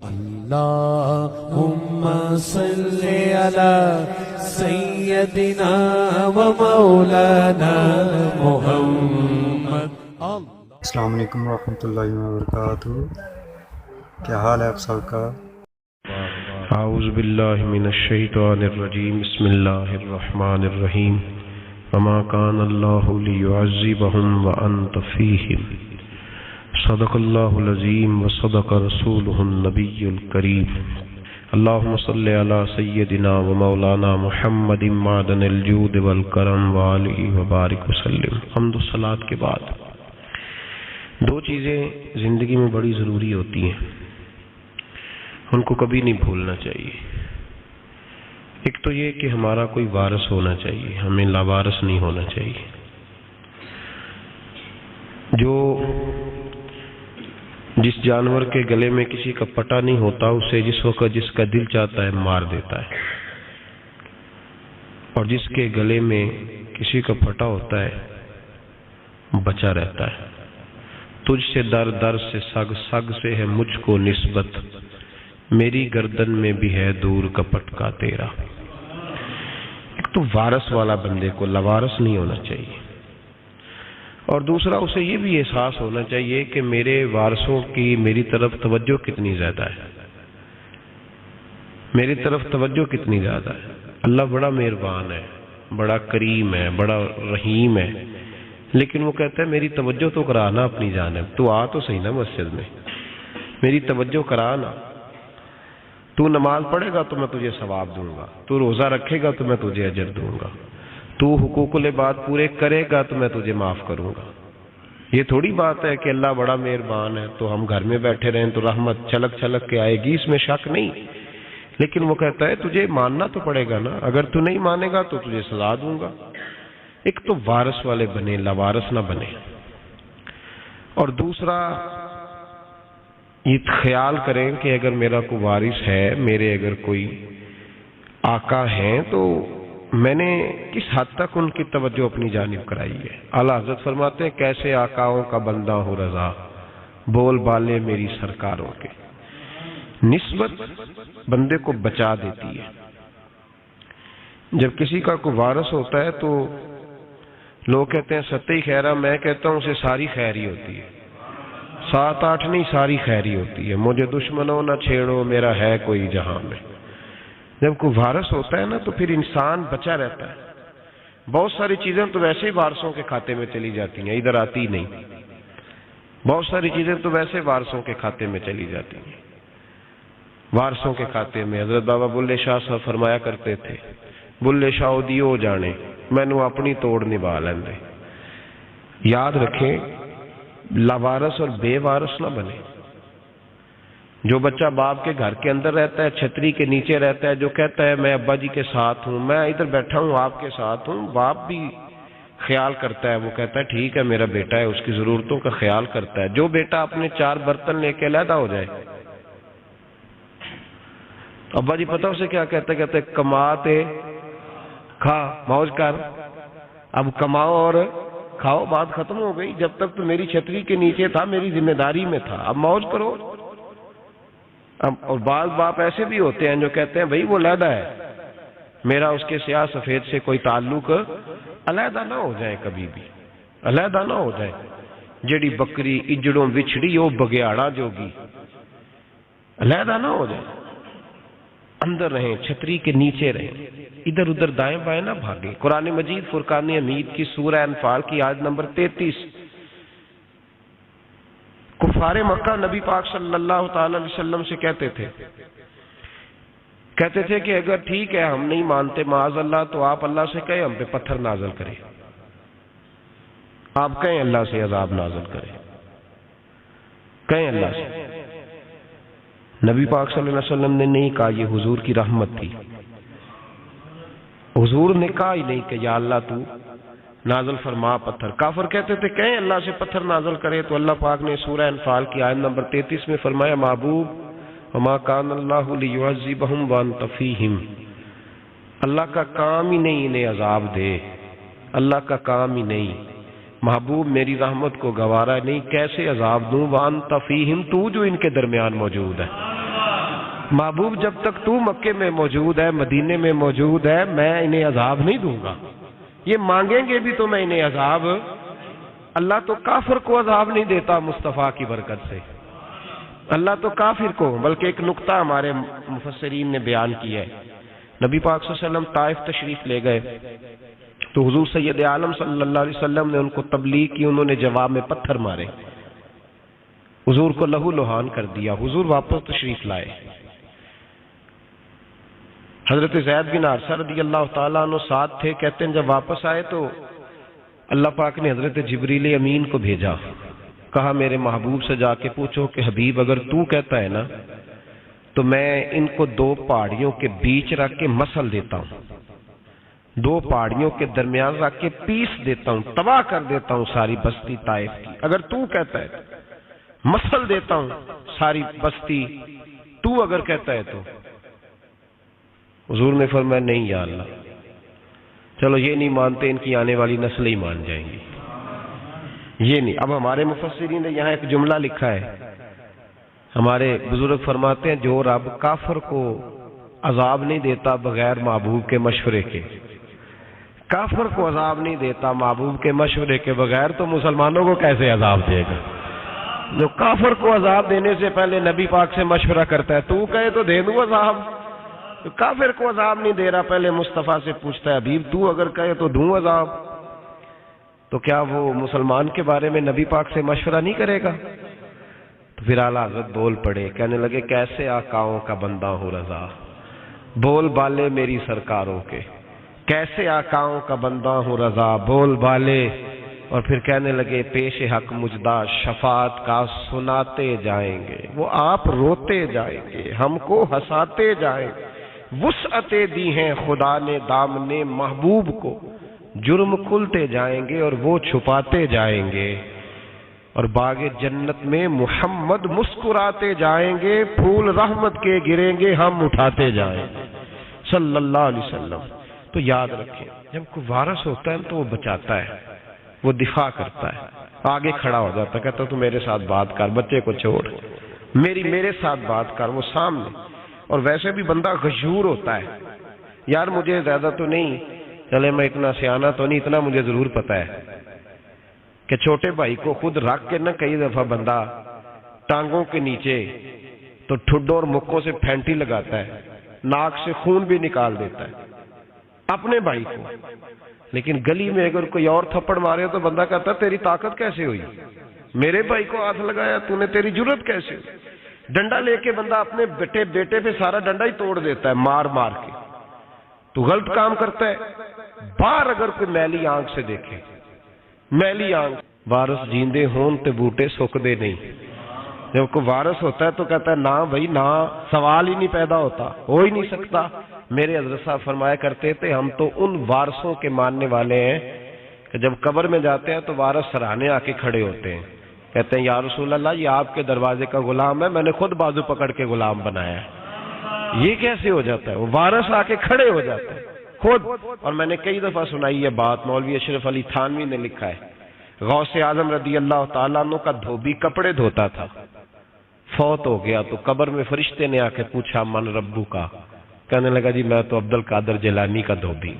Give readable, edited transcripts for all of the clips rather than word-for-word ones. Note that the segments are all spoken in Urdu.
اللهم صل على سيدنا ومولانا محمد. السلام علیکم ورحمۃ اللہ وبرکاتہ. کیا حال ہے آپ سب کا؟ اعوذ باللہ من الشیطان الرجیم. بسم اللہ الرحمن الرحیم. وما كان الله ليعذبهم وانت فيهم. صدق اللہ العظیم وصدق رسولہ النبی الکریم. اللہم صل علی سیدنا ومولانا محمد معدن الجود والکرم وآلہ وبارک وسلم. حمد و صلاۃ کے بعد دو چیزیں زندگی میں بڑی ضروری ہوتی ہیں، ان کو کبھی نہیں بھولنا چاہیے. ایک تو یہ کہ ہمارا کوئی وارث ہونا چاہیے، ہمیں لاوارث نہیں ہونا چاہیے. جس جانور کے گلے میں کسی کا پٹا نہیں ہوتا، اسے جس وقت جس کا دل چاہتا ہے مار دیتا ہے، اور جس کے گلے میں کسی کا پھٹا ہوتا ہے بچا رہتا ہے. تجھ سے در در سے سگ سگ سے ہے مجھ کو نسبت، میری گردن میں بھی ہے دور کا پٹکا تیرا. ایک تو وارث والا بندے کو لوارث نہیں ہونا چاہیے، اور دوسرا اسے یہ بھی احساس ہونا چاہیے کہ میرے وارثوں کی میری طرف توجہ کتنی زیادہ ہے، میری طرف توجہ کتنی زیادہ ہے. اللہ بڑا مہربان ہے، بڑا کریم ہے، بڑا رحیم ہے، لیکن وہ کہتا ہے میری توجہ تو کرانا اپنی جانب. تو آ تو صحیح نا مسجد میں، میری توجہ کرانا. تو نماز پڑھے گا تو میں تجھے ثواب دوں گا، تو روزہ رکھے گا تو میں تجھے اجر دوں گا، تو حقوق العباد پورے کرے گا تو میں تجھے معاف کروں گا. یہ تھوڑی بات ہے کہ اللہ بڑا مہربان ہے تو ہم گھر میں بیٹھے رہیں تو رحمت چھلک چھلک کے آئے گی، اس میں شک نہیں. لیکن وہ کہتا ہے تجھے ماننا تو پڑے گا نا، اگر تو نہیں مانے گا تو تجھے سزا دوں گا. ایک تو وارث والے بنے، لاوارث نہ بنے. اور دوسرا یہ خیال کریں کہ اگر میرا کوئی وارث ہے، میرے اگر کوئی آقا ہیں، تو میں نے کس حد تک ان کی توجہ اپنی جانب کرائی ہے. اعلیٰ حضرت فرماتے ہیں کیسے آقاؤں کا بندہ ہو رضا، بول بالے میری سرکاروں کے. نسبت بندے کو بچا دیتی ہے. جب کسی کا کوئی وارث ہوتا ہے تو لوگ کہتے ہیں ستّی خیرہ، میں کہتا ہوں اسے ساری خیر ہی ہوتی ہے. 7-8 نہیں، ساری خیر ہی ہوتی ہے. مجھے دشمنوں نہ چھیڑو، میرا ہے کوئی جہاں میں. جب کوئی وارث ہوتا ہے نا تو پھر انسان بچا رہتا ہے. بہت ساری چیزیں تو ویسے ہی وارثوں کے کھاتے میں چلی جاتی ہیں، ادھر آتی نہیں. بہت ساری چیزیں تو ویسے وارثوں کے کھاتے میں چلی جاتی ہیں. وارثوں کے کھاتے میں حضرت بابا بلے شاہ صاحب فرمایا کرتے تھے، بلے شاہ دیو جانے مینوں اپنی توڑ نبھا لیندے. یاد رکھیں لاوارث اور بے وارث نہ بنے. جو بچہ باپ کے گھر کے اندر رہتا ہے، چھتری کے نیچے رہتا ہے، جو کہتا ہے میں ابا جی کے ساتھ ہوں، میں ادھر بیٹھا ہوں آپ کے ساتھ ہوں، باپ بھی خیال کرتا ہے. وہ کہتا ہے ٹھیک ہے میرا بیٹا ہے، اس کی ضرورتوں کا خیال کرتا ہے. جو بیٹا اپنے 4 برتن لے کے علیحدہ ہو جائے، ابا جی پتہ اسے کیا کہتا ہے؟ کہتے کماتے کھا موج کر. اب کماؤ اور کھاؤ، بات ختم ہو گئی. جب تک تو میری چھتری کے نیچے تھا، میری ذمہ داری میں تھا، اب موج کرو. اور بعض باپ ایسے بھی ہوتے ہیں جو کہتے ہیں بھئی وہ علیحدہ ہے، میرا اس کے سیاہ سفید سے کوئی تعلق، علیحدہ نہ ہو جائے، کبھی بھی علیحدہ نہ ہو جائے. جڑی بکری اجڑوں وچھڑی وہ بگیاڑا جوگی، علیحدہ نہ ہو جائے. اندر رہیں، چھتری کے نیچے رہیں، ادھر ادھر دائیں بائیں نہ بھاگیں. قرآن مجید فرقان حمید کی سورہ انفال کی آیت نمبر 33. کفار مکہ نبی پاک صلی اللہ تعالی علیہ وسلم سے کہتے تھے کہ اگر ٹھیک ہے ہم نہیں مانتے معاذ اللہ، تو آپ اللہ سے کہیں ہم پہ پتھر نازل کریں، آپ کہیں اللہ سے عذاب نازل کریں، کہیں اللہ سے. نبی پاک صلی اللہ علیہ وسلم نے نہیں کہا، یہ حضور کی رحمت تھی. حضور نے کہا ہی نہیں کہ یا اللہ تو نازل فرما پتھر. کافر کہتے تھے کہیں اللہ سے پتھر نازل کرے، تو اللہ پاک نے سورہ انفال کی آیت نمبر 33 میں فرمایا محبوب وما کان اللہ لیعذبہم وانت فیہم. اللہ کا کام ہی نہیں انہیں عذاب دے، اللہ کا کام ہی نہیں. محبوب میری رحمت کو گوارا نہیں، کیسے عذاب دوں؟ وانت فیہم، تو جو ان کے درمیان موجود ہے. محبوب جب تک تو مکے میں موجود ہے، مدینے میں موجود ہے، میں انہیں عذاب نہیں دوں گا. یہ مانگیں گے بھی تو میں انہیں عذاب، اللہ تو کافر کو عذاب نہیں دیتا مصطفیٰ کی برکت سے. اللہ تو کافر کو، بلکہ ایک نقطہ ہمارے مفسرین نے بیان کیا ہے. نبی پاک صلی اللہ علیہ وسلم طائف تشریف لے گئے تو حضور سید عالم صلی اللہ علیہ وسلم نے ان کو تبلیغ کی، انہوں نے جواب میں پتھر مارے، حضور کو لہو لہان کر دیا. حضور واپس تشریف لائے. حضرت زید بن حارثہ رضی اللہ تعالیٰ عنہ ساتھ تھے. کہتے ہیں جب واپس آئے تو اللہ پاک نے حضرت جبریل امین کو بھیجا، کہا میرے محبوب سے جا کے پوچھو کہ حبیب اگر تو کہتا ہے نا تو میں ان کو 2 پہاڑیوں کے بیچ رکھ کے مسل دیتا ہوں، 2 پہاڑیوں کے درمیان رکھ کے پیس دیتا ہوں، تباہ کر دیتا ہوں ساری بستی طائف کی. اگر تو کہتا ہے مسل دیتا ہوں ساری بستی، تو اگر کہتا ہے تو. حضور نے فرمایا نہیں یا اللہ، چلو یہ نہیں مانتے، ان کی آنے والی نسلیں ہی مان جائیں گی. یہ نہیں. اب ہمارے مفسرین نے یہاں ایک جملہ لکھا ہے، ہمارے بزرگ فرماتے ہیں جو رب کافر کو عذاب نہیں دیتا بغیر محبوب کے مشورے کے، کافر کو عذاب نہیں دیتا محبوب کے مشورے کے بغیر، تو مسلمانوں کو کیسے عذاب دے گا؟ جو کافر کو عذاب دینے سے پہلے نبی پاک سے مشورہ کرتا ہے، تو کہے تو دے دوں عذاب. کافر کو عذاب نہیں دے رہا، پہلے مصطفیٰ سے پوچھتا ہے حبیب تو اگر کہے تو دوں عذاب. تو کیا وہ مسلمان کے بارے میں نبی پاک سے مشورہ نہیں کرے گا؟ تو پھر اعلیٰ حضرت بول پڑے، کہنے لگے کیسے آقاؤں کا بندہ ہوں رضا، بول بالے میری سرکاروں کے، کیسے آقاؤں کا بندہ ہوں رضا، بول بالے. اور پھر کہنے لگے پیش حق مجدہ شفاعت کا سناتے جائیں گے، وہ آپ روتے جائیں گے، ہم کو ہنساتے جائیں گے. وسعتیں دی ہیں خدا نے دامنے محبوب کو، جرم کھلتے جائیں گے اور وہ چھپاتے جائیں گے. اور باغ جنت میں محمد مسکراتے جائیں گے، پھول رحمت کے گریں گے، ہم اٹھاتے جائیں گے صلی اللہ علیہ وسلم. تو یاد رکھیں جب کوئی وارث ہوتا ہے تو وہ بچاتا ہے، وہ دفاع کرتا ہے، آگے کھڑا ہو جاتا ہے، کہتا تو میرے ساتھ بات کر، بچے کو چھوڑ، میرے ساتھ بات کر، وہ سامنے. اور ویسے بھی بندہ غشور ہوتا ہے، یار مجھے زیادہ تو نہیں، چلے میں اتنا سیانا تو نہیں، اتنا مجھے ضرور پتا ہے کہ چھوٹے بھائی کو خود رکھ کے نہ کئی دفعہ بندہ ٹانگوں کے نیچے تو ٹھڈوں اور مکوں سے پھینٹی لگاتا ہے، ناک سے خون بھی نکال دیتا ہے اپنے بھائی کو. لیکن گلی میں اگر کوئی اور تھپڑ مارے تو بندہ کہتا ہے تیری طاقت کیسے ہوئی، میرے بھائی کو ہاتھ لگایا تو نے، تیری جرت کیسے ہوئی. ڈنڈا لے کے بندہ اپنے بیٹے پہ سارا ڈنڈا ہی توڑ دیتا ہے مار مار کے. تو غلط کام کرتا ہے. باہر اگر کوئی میلی آنکھ سے دیکھے، میلی آنکھ، وارث جیندے ہون تے بوٹے سکدے نہیں. جب کوئی وارث ہوتا ہے تو کہتا ہے نہ بھائی نہ، سوال ہی نہیں پیدا ہوتا، ہو ہی نہیں سکتا. میرے حضرت صاحب فرمایا کرتے تھے ہم تو ان وارثوں کے ماننے والے ہیں کہ جب قبر میں جاتے ہیں تو وارث سراہنے آ کے کھڑے ہوتے ہیں، کہتے ہیں یا رسول اللہ یہ آپ کے دروازے کا غلام ہے، میں نے خود بازو پکڑ کے غلام بنایا ہے. یہ کیسے ہو جاتا ہے؟ وہ وارث آ کے کھڑے ہو جاتے ہیں خود. اور میں نے کئی دفعہ سنائی یہ بات، مولوی اشرف علی تھانوی نے لکھا ہے، غوث اعظم رضی اللہ تعالیٰ عنہ کا دھوبی کپڑے دھوتا تھا، فوت ہو گیا تو قبر میں فرشتے نے آ کے پوچھا من ربو کا، کہنے لگا جی میں تو عبد القادر جیلانی کا دھوبی.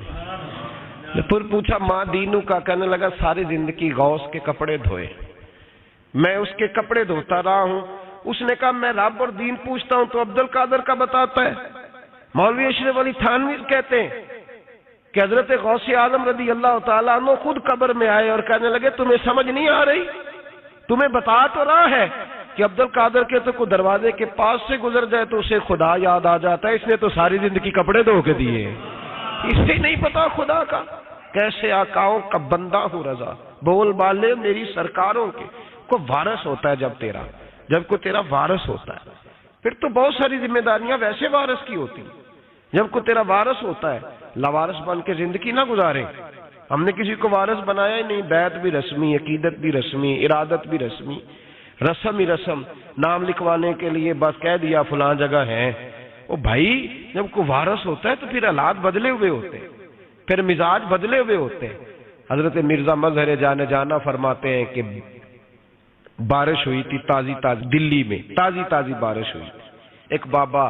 پھر پوچھا ماں دینو کا، کہنے لگا ساری زندگی غوث کے کپڑے دھوئے، میں اس کے کپڑے دھوتا رہا ہوں. اس نے کہا میں رب اور دین پوچھتا ہوں تو عبد القادر کا بتاتا ہے. مولوی اشرف علی تھانوی کہتے ہیں کہ حضرت غوث اعظم رضی اللہ تعالیٰ عنہ خود قبر میں آئے اور کہنے لگے تمہیں سمجھ نہیں آ رہی، تمہیں بتا تو رہا ہے کہ عبد القادر کے تو کوئی دروازے کے پاس سے گزر جائے تو اسے خدا یاد آ جاتا ہے، اس نے تو ساری زندگی کپڑے دھو کے دیے، اسے نہیں پتا خدا کا. کیسے آقاؤں کا بندہ ہوں رضا، بول بالے میری سرکاروں کے. کو وارث ہوتا ہے جب کوئی تیرا وارث ہوتا ہے پھر تو بہت ساری ذمہ داریاں ویسے وارث کی ہوتی. جب کوئی تیرا وارث ہوتا ہے لاوارث بن کے زندگی نہ گزارے. ہم نے کسی کو وارث بنایا ہی نہیں، بیعت بھی رسمی، عقیدت بھی رسمی، ارادت بھی رسمی، رسم ہی رسم، نام لکھوانے کے لیے بس کہہ دیا فلاں جگہ ہے. او بھائی جب کوئی وارث ہوتا ہے تو پھر حالات بدلے ہوئے ہوتے ہیں، پھر مزاج بدلے ہوئے ہوتے ہیں. حضرت مرزا مظہر جانا فرماتے ہیں کہ بارش ہوئی تھی تازی دلی میں تازی بارش ہوئی. ایک بابا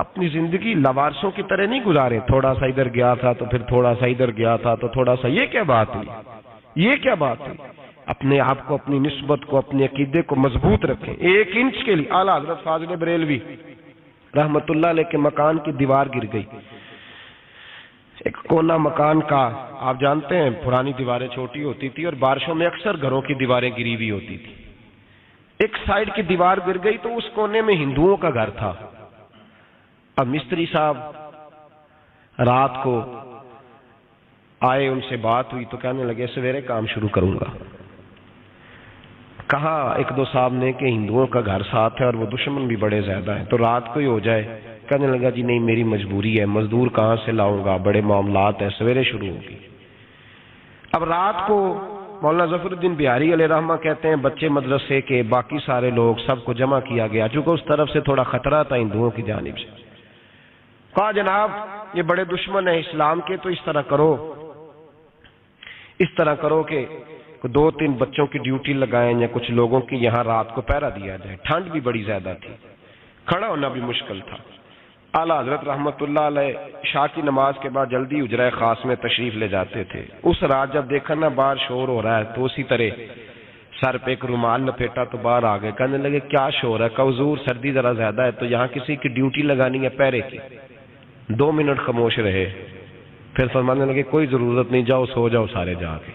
اپنی زندگی لوارسوں کی طرح نہیں گزاریں، تھوڑا سا ادھر گیا تھا تو پھر تھوڑا سا ادھر گیا تھا تو تھوڑا سا. یہ کیا بات ہوئی؟ یہ کیا بات ہوئی؟ اپنے آپ کو، اپنی نسبت کو، اپنے عقیدے کو مضبوط رکھیں. 1 انچ کے لیے اعلیٰ حضرت فاضل بریلوی رحمت اللہ علیہ کے مکان کی دیوار گر گئی. ایک کونا مکان کا، آپ جانتے ہیں پرانی دیواریں چھوٹی ہوتی تھی اور بارشوں میں اکثر گھروں کی دیواریں گری ہوئی ہوتی تھی. ایک سائیڈ کی دیوار گر گئی تو اس کونے میں ہندوؤں کا گھر تھا. اب مستری صاحب رات کو آئے، ان سے بات ہوئی تو کہنے لگے سویرے کام شروع کروں گا. کہا 1-2 صاحب نے کہ ہندوؤں کا گھر ساتھ ہے اور وہ دشمن بھی بڑے زیادہ ہیں، تو رات کو ہی ہو جائے. کہنے لگا جی نہیں، میری مجبوری ہے، مزدور کہاں سے لاؤں گا، بڑے معاملات ہیں، سویرے شروع ہوگی. اب رات کو مولانا ظفر الدین بہاری علیہ رحمہ کہتے ہیں بچے مدرسے کے، باقی سارے لوگ، سب کو جمع کیا گیا، چونکہ اس طرف سے تھوڑا خطرہ تھا ہندوؤں کی جانب سے. کہا جناب یہ بڑے دشمن ہیں اسلام کے، تو اس طرح کرو کہ 2-3 بچوں کی ڈیوٹی لگائیں یا کچھ لوگوں کی یہاں رات کو پہرا دیا جائے. ٹھنڈ بھی بڑی زیادہ تھی، کھڑا ہونا بھی مشکل تھا. اعلیٰ حضرت رحمت اللہ علیہ عشاء کی نماز کے بعد جلدی حجرہ خاص میں تشریف لے جاتے تھے. اس رات جب دیکھا نا باہر شور ہو رہا ہے تو اسی طرح سر پہ ایک رومال لپیٹا تو باہر آ گئے. کہنے لگے کیا شور ہے؟ کہ حضور سردی ذرا زیادہ ہے تو یہاں کسی کی ڈیوٹی لگانی ہے پہرے کی. 2 منٹ خاموش رہے، پھر فرمانے لگے کوئی ضرورت نہیں، جاؤ سو جاؤ سارے جا کے،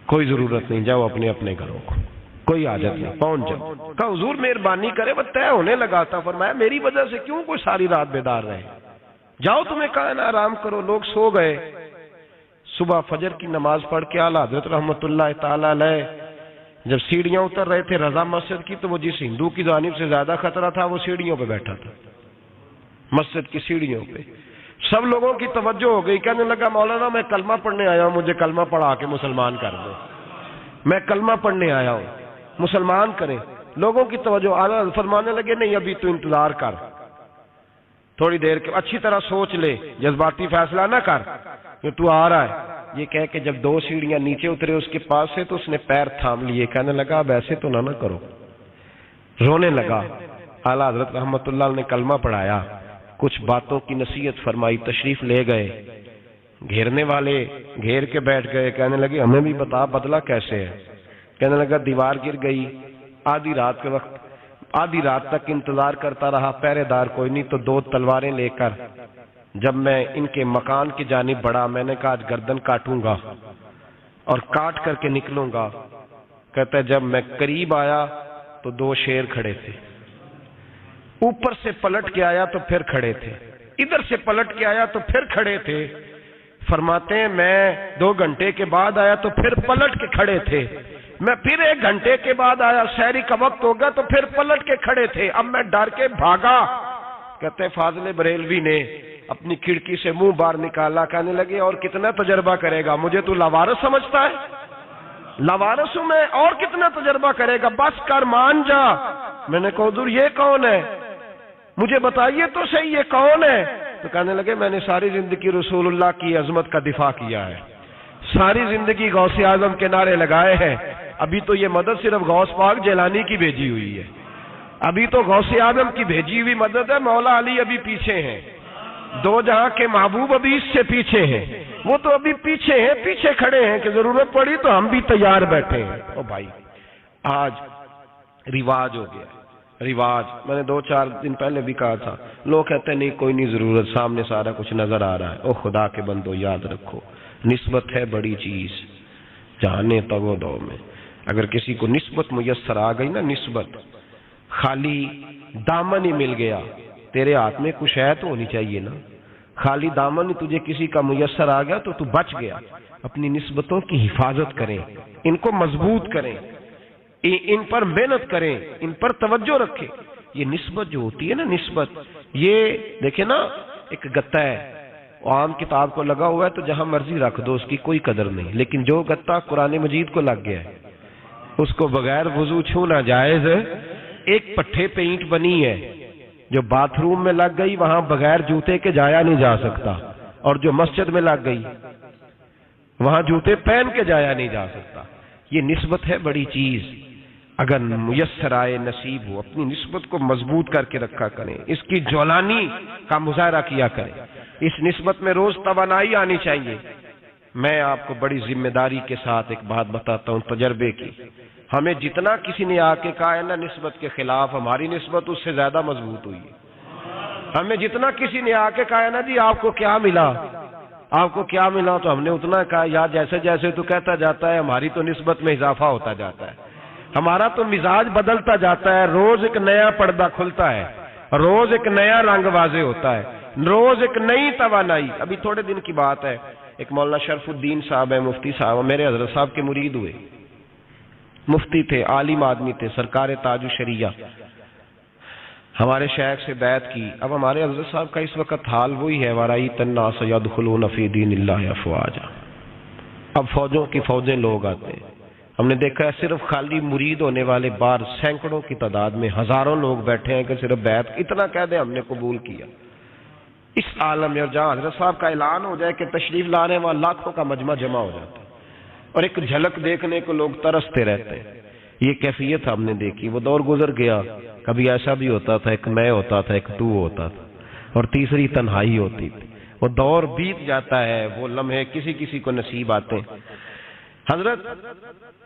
کوئی ضرورت نہیں، جاؤ اپنے اپنے گھروں کو، کوئی حاجت نہیں، پہنچ جاؤ. کہا حضور مہربانی کرے، وہ طے ہونے لگا تھا. فرمایا میری وجہ سے کیوں کوئی ساری رات بیدار رہے، جاؤ تمہیں کہا نا آرام کرو. لوگ سو گئے. صبح فجر کی نماز پڑھ کے اعلیٰ حضرت رحمت اللہ تعالی علیہ جب سیڑھیاں اتر رہے تھے رضا مسجد کی، تو وہ جس ہندو کی جانب سے زیادہ خطرہ تھا وہ سیڑھیوں پہ بیٹھا تھا، مسجد کی سیڑھیوں پہ. سب لوگوں کی توجہ ہو گئی. کہنے لگا مولانا میں کلمہ پڑھنے آیا ہوں، مجھے کلمہ پڑھا کے مسلمان کر دو، میں کلمہ پڑھنے آیا ہوں، مسلمان کریں. لوگوں کی توجہ. اعلیٰ فرمانے لگے نہیں ابھی تو انتظار کر، تھوڑی دیر کے اچھی طرح سوچ لے، جذباتی فیصلہ نہ کر کہ تو آ رہا ہے. یہ کہہ کے جب 2 سیڑھیاں نیچے اترے اس کے پاس سے تو اس نے پیر تھام لیے. کہنے لگا اب ایسے تو نہ کرو، رونے لگا. اعلیٰ حضرت رحمت اللہ نے کلمہ پڑھایا، کچھ باتوں کی نصیحت فرمائی، تشریف لے گئے. گھیرنے والے گھیر کے بیٹھ گئے. کہنے لگے ہمیں بھی بتا بدلہ کیسے ہے. کہنے لگا دیوار گر گئی، آدھی رات کے وقت، آدھی رات تک انتظار کرتا رہا، پہرے دار کوئی نہیں، تو 2 تلواریں لے کر جب میں ان کے مکان کی جانب بڑھا، میں نے کہا آج گردن کاٹوں گا اور کاٹ کر کے نکلوں گا. کہتا ہے جب میں قریب آیا تو 2 شیر کھڑے تھے، اوپر سے پلٹ کے آیا تو پھر کھڑے تھے، ادھر سے پلٹ کے آیا تو پھر کھڑے تھے. فرماتے ہیں میں 2 گھنٹے کے بعد آیا تو پھر پلٹ کے کھڑے تھے، میں پھر 1 گھنٹے کے بعد آیا، سحری کا وقت ہو گیا تو پھر پلٹ کے کھڑے تھے. اب میں ڈر کے بھاگا. کہتے فاضل بریلوی نے اپنی کھڑکی سے منہ باہر نکالا. کہنے لگے اور کتنا تجربہ کرے گا، مجھے تو لاوارث سمجھتا ہے، لاوارث ہوں میں، اور کتنا تجربہ کرے گا، بس کر مان جا. میں نے کہا حضور یہ کون ہے، مجھے بتائیے تو صحیح یہ کون ہے. تو کہنے لگے میں نے ساری زندگی رسول اللہ کی عظمت کا دفاع کیا ہے، ساری زندگی غوث اعظم کے نعرے لگائے ہیں. ابھی تو یہ مدد صرف غوث پاک جیلانی کی بھیجی ہوئی ہے، ابھی تو غوث اعظم کی بھیجی ہوئی مدد ہے. مولا علی ابھی پیچھے ہیں، 2 جہاں کے محبوب ابھی اس سے پیچھے ہیں، وہ تو ابھی پیچھے ہیں، پیچھے کھڑے ہیں کہ ضرورت پڑی تو ہم بھی تیار بیٹھے ہیں. او بھائی آج رواج ہو گیا، رواج. میں نے 2-4 دن پہلے بھی کہا تھا، لوگ کہتے ہیں نہیں کوئی نہیں ضرورت، سامنے سارا کچھ نظر آ رہا ہے. او خدا کے بندو یاد رکھو، نسبت ہے بڑی چیز، جانے تو دو میں. اگر کسی کو نسبت میسر آ گئی نا، نسبت، خالی دامن ہی مل گیا، تیرے ہاتھ میں کچھ ہے تو ہونی چاہیے نا. خالی دامن ہی تجھے کسی کا میسر آ گیا تو بچ گیا. اپنی نسبتوں کی حفاظت کریں، ان کو مضبوط کریں، ان پر محنت کریں، ان پر توجہ رکھیں. یہ نسبت جو ہوتی ہے نا، نسبت، یہ دیکھیں نا ایک گتا ہے، عام کتاب کو لگا ہوا ہے تو جہاں مرضی رکھ دو، اس کی کوئی قدر نہیں. لیکن جو گتا قرآن مجید کو لگ گیا ہے اس کو بغیر وضو چھونا جائز ہے. ایک پٹھے پہ اینٹ بنی ہے، جو باتھ روم میں لگ گئی وہاں بغیر جوتے کے جایا نہیں جا سکتا، اور جو مسجد میں لگ گئی وہاں جوتے پہن کے جایا نہیں جا سکتا. یہ نسبت ہے بڑی چیز. اگر میسر آئے نصیب ہو اپنی نسبت کو مضبوط کر کے رکھا کریں، اس کی جولانی کا مظاہرہ کیا کریں، اس نسبت میں روز توانائی آنی چاہیے۔ میں آپ کو بڑی ذمہ داری کے ساتھ ایک بات بتاتا ہوں تجربے کی، ہمیں جتنا کسی نے آ کے کہا ہے نا نسبت کے خلاف، ہماری نسبت اس سے زیادہ مضبوط ہوئی ہے۔ ہمیں جتنا کسی نے آ کے کہا ہے نا جی آپ کو کیا ملا، آپ کو کیا ملا، تو ہم نے اتنا کہا یا جیسے جیسے تو کہتا جاتا ہے ہماری تو نسبت میں اضافہ ہوتا جاتا ہے، ہمارا تو مزاج بدلتا جاتا ہے، روز ایک نیا پردہ کھلتا ہے، روز ایک نیا رنگ واضح ہوتا ہے، روز ایک نئی توانائی۔ ابھی تھوڑے دن کی بات ہے، ایک مولانا شرف الدین صاحب ہے، مفتی صاحب، میرے حضرت صاحب کے مرید ہوئے، مفتی تھے، عالم آدمی تھے، سرکار تاج الشریعہ، ہمارے شیخ سے بیعت کی۔ اب ہمارے حضرت صاحب کا اس وقت حال وہی ہے، وَرَأَيْتَ النَّاسَ يَدْخُلُونَ فِي دِينِ اللَّهِ أَفْوَاجًا۔ اب فوجوں کی فوجیں لوگ آتے ہیں، ہم نے دیکھا ہے صرف خالی مرید ہونے والے باہر سینکڑوں کی تعداد میں ہزاروں لوگ بیٹھے ہیں کہ صرف بیعت اتنا کہہ دیں ہم نے قبول کیا۔ اس عالم میں اور جہاں حضرت صاحب کا اعلان ہو جائے کہ تشریف لا رہے ہیں وہاں لاکھوں کا مجمع جمع ہو جاتا ہے اور ایک جھلک دیکھنے کو لوگ ترستے رہتے ہیں۔ یہ کیفیت ہم نے دیکھی، وہ دور گزر گیا، کبھی ایسا بھی ہوتا تھا ایک میں ہوتا تھا، ایک تو ہوتا تھا، اور تیسری تنہائی ہوتی تھی۔ وہ دور بیت جاتا ہے، وہ لمحے کسی کسی کو نصیب آتے ہیں۔ حضرت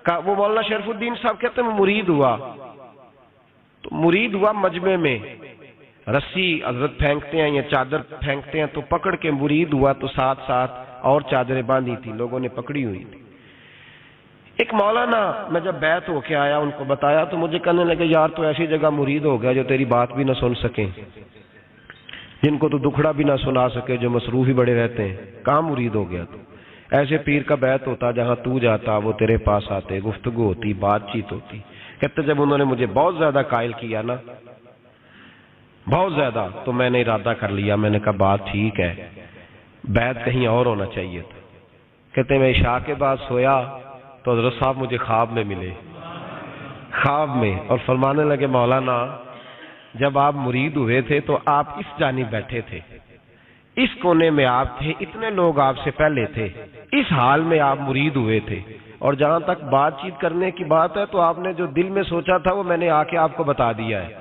کا وہ مولانا شرف الدین صاحب کہتے ہیں مرید ہوا، تو مرید ہوا مجمع میں، رسی حضرت پھینکتے ہیں یا چادر پھینکتے ہیں تو پکڑ کے مرید ہوا، تو ساتھ ساتھ اور چادریں باندھی تھی، لوگوں نے پکڑی ہوئی تھی۔ ایک مولانا میں جب بیعت ہو کے آیا ان کو بتایا تو مجھے کہنے لگے یار تو ایسی جگہ مرید ہو گیا جو تیری بات بھی نہ سن سکیں، جن کو تو دکھڑا بھی نہ سنا سکے، جو مصروف ہی بڑے رہتے ہیں، کہاں مرید ہو گیا تو؟ ایسے پیر کا بیعت ہوتا جہاں تو جاتا وہ تیرے پاس آتے، گفتگو ہوتی، بات چیت ہوتی۔ کہتے جب انہوں نے مجھے بہت زیادہ قائل کیا نا، بہت زیادہ، تو میں نے ارادہ کر لیا، میں نے کہا بات ٹھیک ہے، بیعت کہیں اور ہونا چاہیے تھا۔ کہتے ہیں میں عشاء کے بعد سویا تو حضرت صاحب مجھے خواب میں ملے، خواب میں، اور فرمانے لگے مولانا جب آپ مرید ہوئے تھے تو آپ اس جانب بیٹھے تھے، اس کونے میں آپ تھے، اتنے لوگ آپ سے پہلے تھے، اس حال میں آپ مرید ہوئے تھے، اور جہاں تک بات چیت کرنے کی بات ہے تو آپ نے جو دل میں سوچا تھا وہ میں نے آ کے آپ کو بتا دیا ہے،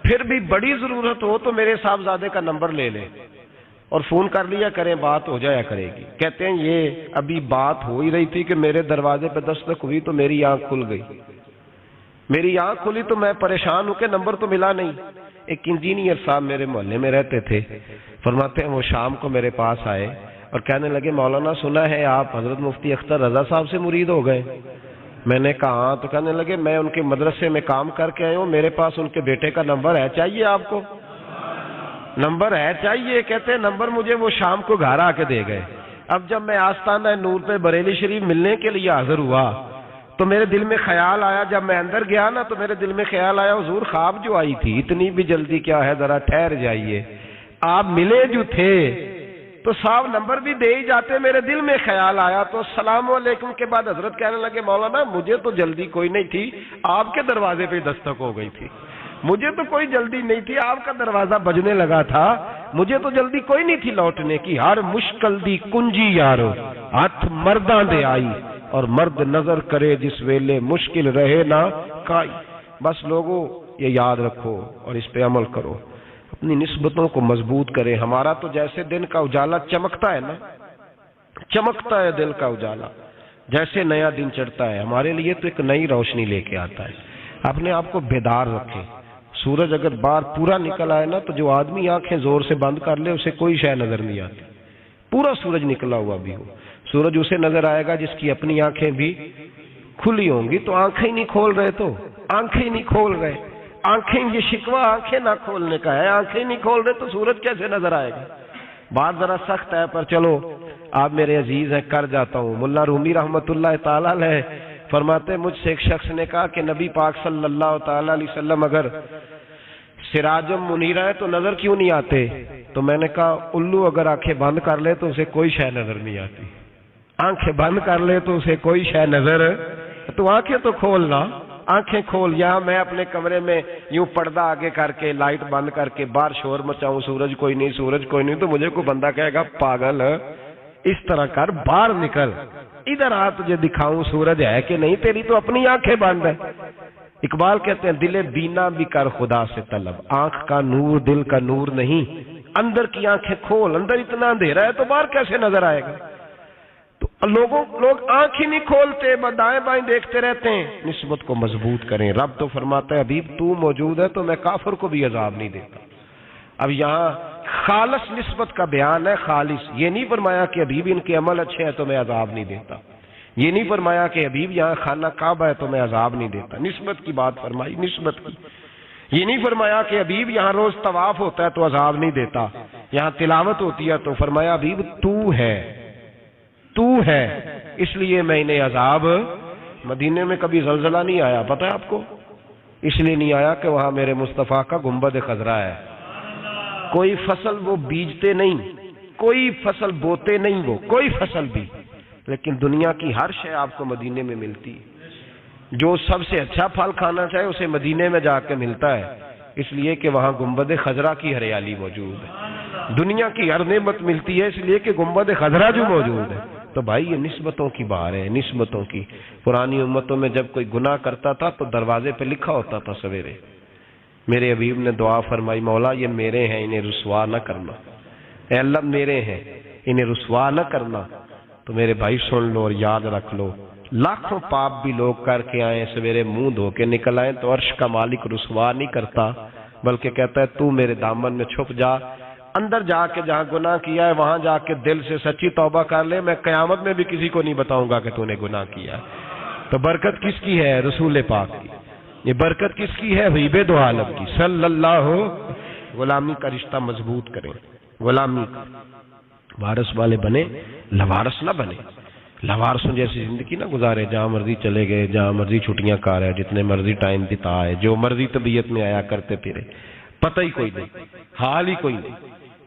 پھر بھی بڑی ضرورت ہو تو میرے صاحبزادے کا نمبر لے لیں اور فون کر لیا کریں، بات ہو جایا کرے گی۔ کہتے ہیں یہ ابھی بات ہو ہی رہی تھی کہ میرے دروازے پہ دستک ہوئی تو میری آنکھ کھل گئی، میری آنکھ کھلی تو میں پریشان ہوں کہ نمبر تو ملا نہیں۔ ایک انجینئر صاحب میرے محلے میں رہتے تھے، فرماتے ہیں وہ شام کو میرے پاس آئے اور کہنے لگے مولانا سنا ہے آپ حضرت مفتی اختر رضا صاحب سے مرید ہو گئے؟ میں نے کہا ہاں، تو کہنے لگے میں ان کے مدرسے میں کام کر کے آئے ہوں، میرے پاس ان کے بیٹے کا نمبر ہے، چاہیے آپ کو؟ نمبر ہے چاہیے؟ کہتے ہیں نمبر مجھے وہ شام کو گھر آ کے دے گئے۔ اب جب میں آستانہ نور پہ بریلی شریف ملنے کے لیے حاضر ہوا تو میرے دل میں خیال آیا، جب میں اندر گیا نا تو میرے دل میں خیال آیا حضور خواب جو آئی تھی اتنی بھی جلدی کیا ہے، ذرا ٹھہر جائیے، آپ ملے جو تھے تو صاحب نمبر بھی دے ہی جاتے۔ میرے دل میں خیال آیا تو السلام علیکم کے بعد حضرت کہنے لگے مولانا مجھے تو جلدی کوئی نہیں تھی، آپ کے دروازے پہ دستک ہو گئی تھی، مجھے تو کوئی جلدی نہیں تھی، آپ کا دروازہ بجنے لگا تھا، مجھے تو جلدی کوئی نہیں تھی لوٹنے کی، ہر مشکل دی کنجی یارو ہاتھ مرداں دے آئی، اور مرد نظر کرے جس ویلے مشکل رہے نہ کائی۔ بس لوگوں یہ یاد رکھو اور اس پہ عمل کرو، اپنی نسبتوں کو مضبوط کریں۔ ہمارا تو جیسے دن کا اجالا چمکتا ہے نا، چمکتا ہے دل کا اجالا، جیسے نیا دن چڑھتا ہے ہمارے لیے تو ایک نئی روشنی لے کے آتا ہے۔ اپنے آپ کو بیدار رکھیں۔ سورج اگر باہر پورا نکل آئے نا تو جو آدمی آنکھیں زور سے بند کر لے اسے کوئی شے نظر نہیں آتی، پورا سورج نکلا ہوا بھی ہو، سورج اسے نظر آئے گا جس کی اپنی آنکھیں بھی کھلی ہوں گی۔ تو آنکھیں ہی نہیں کھول رہے، تو آنکھیں ہی نہیں کھول رہے، آنکھیں، یہ شکوہ آنکھیں نہ کھولنے کا ہے، آنکھیں نہیں کھول رہے تو سورج کیسے نظر آئے گا؟ بات ذرا سخت ہے پر چلو آپ میرے عزیز ہیں کر جاتا ہوں۔ ملا رومی رحمت اللہ تعالی علیہ فرماتے مجھ سے ایک شخص نے کہا کہ نبی پاک صلی اللہ تعالی علیہ وسلم اگر سراجم منیرہ ہے تو نظر کیوں نہیں آتے؟ تو میں نے کہا الو اگر آنکھیں بند کر لے تو اسے کوئی شے نظر نہیں آتی، آنکھیں بند کر لے تو اسے کوئی شے نظر، تو آنکھیں تو کھولنا، آنکھیں کھول۔ یہاں میں اپنے کمرے میں یوں پردہ آگے کر کے لائٹ بند کر کے باہر شور مچاؤں سورج کوئی نہیں، سورج کوئی نہیں، تو مجھے کوئی بندہ کہے گا پاگل اس طرح کر، باہر نکل، ادھر آ تجھے دکھاؤں سورج ہے کہ نہیں، تیری تو اپنی آنکھیں بند ہے۔ اقبال کہتے ہیں دل بینا بھی کر خدا سے طلب، آنکھ کا نور دل کا نور نہیں، اندر کی آنکھیں کھول، اندر اتنا اندھیرا ہے تو باہر کیسے نظر آئے گا؟ تو لوگ آنکھ ہی نہیں کھولتے، دائیں بائیں دیکھتے رہتے ہیں۔ نسبت کو مضبوط کریں۔ رب تو فرماتا ہے حبیب تو موجود ہے تو میں کافر کو بھی عذاب نہیں دیتا۔ اب یہاں خالص نسبت کا بیان ہے، خالص، یہ نہیں فرمایا کہ حبیب ان کے عمل اچھے ہیں تو میں عذاب نہیں دیتا، یہ نہیں فرمایا کہ حبیب یہاں خانہ کعبہ ہے تو میں عذاب نہیں دیتا، نسبت کی بات فرمائی، نسبت کی۔ یہ نہیں فرمایا کہ حبیب یہاں روز طواف ہوتا ہے تو عذاب نہیں دیتا، یہاں تلاوت ہوتی ہے تو فرمایا حبیب تو ہے اس لیے میں انہیں عذاب۔ مدینے میں کبھی زلزلہ نہیں آیا، پتہ ہے آپ کو؟ اس لیے نہیں آیا کہ وہاں میرے مصطفیٰ کا گنبد خضرا ہے۔ کوئی فصل وہ بیجتے نہیں، کوئی فصل بوتے نہیں، وہ کوئی فصل بھی، لیکن دنیا کی ہر شے آپ کو مدینے میں ملتی ہے۔ جو سب سے اچھا پھل کھانا چاہے اسے مدینے میں جا کے ملتا ہے، اس لیے کہ وہاں گنبد خضرا کی ہریالی موجود ہے۔ دنیا کی ہر نعمت ملتی ہے اس لیے کہ گنبد خضرا جو موجود ہے۔ تو بھائی یہ نسبتوں کی بات ہے، نسبتوں کی۔ پرانی امتوں میں جب کوئی گناہ کرتا تھا تو دروازے پہ لکھا ہوتا تھا سویرے، میرے حبیب نے دعا فرمائی مولا یہ میرے ہیں انہیں رسوا نہ کرنا، اے اللہ میرے ہیں انہیں رسوا نہ کرنا۔ تو میرے بھائی سن لو اور یاد رکھ لو، لاکھوں پاپ بھی لوگ کر کے آئیں، سویرے منہ دھو کے نکل آئیں تو عرش کا مالک رسوا نہیں کرتا، بلکہ کہتا ہے تو میرے دامن میں چھپ جا، اندر جا کے جہاں گناہ کیا ہے وہاں جا کے دل سے سچی توبہ کر لے، میں قیامت میں بھی کسی کو نہیں بتاؤں گا کہ تو نے گناہ کیا ہے۔ تو برکت کس کی ہے؟ رسول پاک کی۔ یہ برکت کس کی ہے؟ حبیب دو عالم کی صلی اللہ۔ غلامی کا رشتہ مضبوط کریں، غلامی کا وارث والے بنے، لوارث نہ بنے۔ لوارثوں جیسی زندگی نہ گزارے، جہاں مرضی چلے گئے، جہاں مرضی چھٹیاں کار ہے، جتنے مرضی ٹائم بتا ہے، جو مرضی طبیعت میں آیا کرتے پھرے، پتہ ہی کوئی نہیں، حال ہی کوئی نہیں،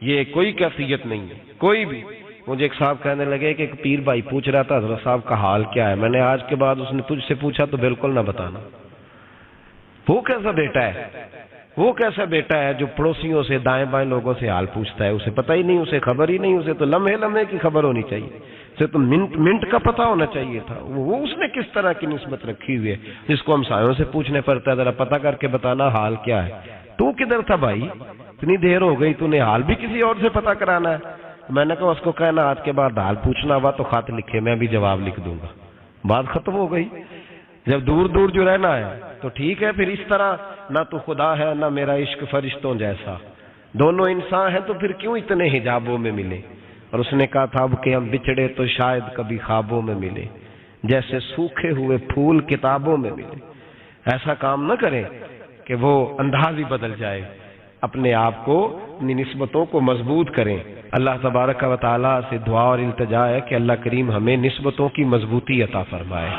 یہ کوئی کیفیت نہیں ہے کوئی بھی۔ مجھے ایک صاحب کہنے لگے کہ ایک پیر بھائی پوچھ رہا تھا حضرت صاحب کا حال کیا ہے، میں نے آج کے بعد اس نے تجھ سے پوچھا تو بالکل نہ بتانا۔ وہ کیسا بیٹا ہے، وہ کیسا بیٹا ہے جو پڑوسیوں سے دائیں بائیں لوگوں سے حال پوچھتا ہے، اسے پتہ ہی نہیں، اسے خبر ہی نہیں، اسے تو لمحے لمحے کی خبر ہونی چاہیے، اسے تو منٹ منٹ کا پتہ ہونا چاہیے تھا۔ وہ اس نے کس طرح کی نسبت رکھی ہوئی ہے جس کو ہم سایوں سے پوچھنے پڑتا ہے ذرا پتہ کر کے بتانا حال کیا ہے۔ تو کدھر تھا بھائی، اتنی دیر ہو گئی، تو نے حال بھی کسی اور سے پتہ کرانا ہے؟ میں نے کہا اس کو کہنا آج کے بعد حال پوچھنا ہوا تو خط لکھے، میں بھی جواب لکھ دوں گا، بات ختم ہو گئی۔ جب دور دور جو رہنا ہے تو ٹھیک ہے، پھر اس طرح نہ تو خدا ہے نہ میرا عشق فرشتوں جیسا، دونوں انسان ہیں تو پھر کیوں اتنے حجابوں میں ملے؟ اور اس نے کہا تھا اب کہ ہم بچھڑے تو شاید کبھی خوابوں میں ملے، جیسے سوکھے ہوئے پھول کتابوں میں ملے۔ ایسا کام نہ کریں کہ وہ انداز ہی بدل جائے، اپنے آپ کو، اپنی نسبتوں کو مضبوط کریں۔ اللہ تبارک و تعالیٰ سے دعا اور التجا ہے کہ اللہ کریم ہمیں نسبتوں کی مضبوطی عطا فرمائے،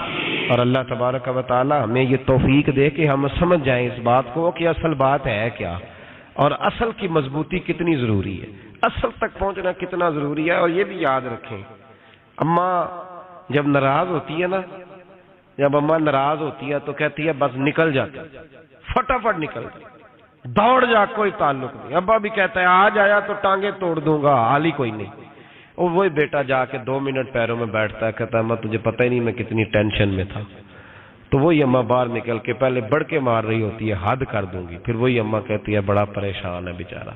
اور اللہ تبارک و تعالیٰ ہمیں یہ توفیق دے کہ ہم سمجھ جائیں اس بات کو کہ اصل بات ہے کیا، اور اصل کی مضبوطی کتنی ضروری ہے، اصل تک پہنچنا کتنا ضروری ہے۔ اور یہ بھی یاد رکھیں، اماں جب ناراض ہوتی ہے نا، جب اماں ناراض ہوتی ہے تو کہتی ہے بس نکل جاتا، فٹافٹ نکل جاتا، دوڑ جا، کوئی تعلق نہیں۔ ابا بھی کہتا ہے آج آیا تو ٹانگیں توڑ دوں گا، حال ہی کوئی نہیں۔ اور وہی بیٹا جا کے 2 منٹ پیروں میں بیٹھتا ہے، کہتا ہے اماں تجھے پتہ ہی نہیں میں کتنی ٹینشن میں تھا۔ تو وہی اماں باہر نکل کے پہلے بڑھ کے مار رہی ہوتی ہے حد کر دوں گی، پھر وہی اماں کہتی ہے بڑا پریشان ہے بیچارہ۔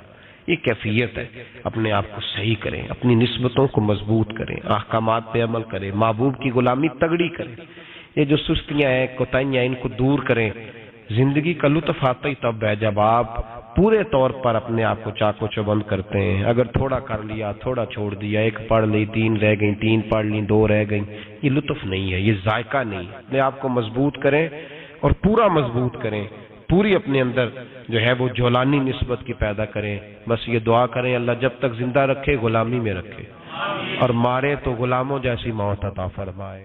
یہ کیفیت ہے، اپنے آپ کو صحیح کریں، اپنی نسبتوں کو مضبوط کریں، احکامات پہ عمل کریں، محبوب کی غلامی تگڑی کریں۔ یہ جو سستیاں ہیں، کوتاہیاں، ان کو دور کریں۔ زندگی کا لطف آتا ہی تب ہے جب آپ پورے طور پر اپنے آپ کو چاقو چوبند کرتے ہیں۔ اگر تھوڑا کر لیا، تھوڑا چھوڑ دیا، 1 پڑھ لی، 3 رہ گئیں، 3 پڑھ لی، 2 رہ گئیں، یہ لطف نہیں ہے، یہ ذائقہ نہیں۔ اپنے آپ کو مضبوط کریں اور پورا مضبوط کریں، پوری اپنے اندر جو ہے وہ جولانی نسبت کی پیدا کریں۔ بس یہ دعا کریں اللہ جب تک زندہ رکھے غلامی میں رکھے، اور مارے تو غلاموں جیسی موت عطا فرمائے۔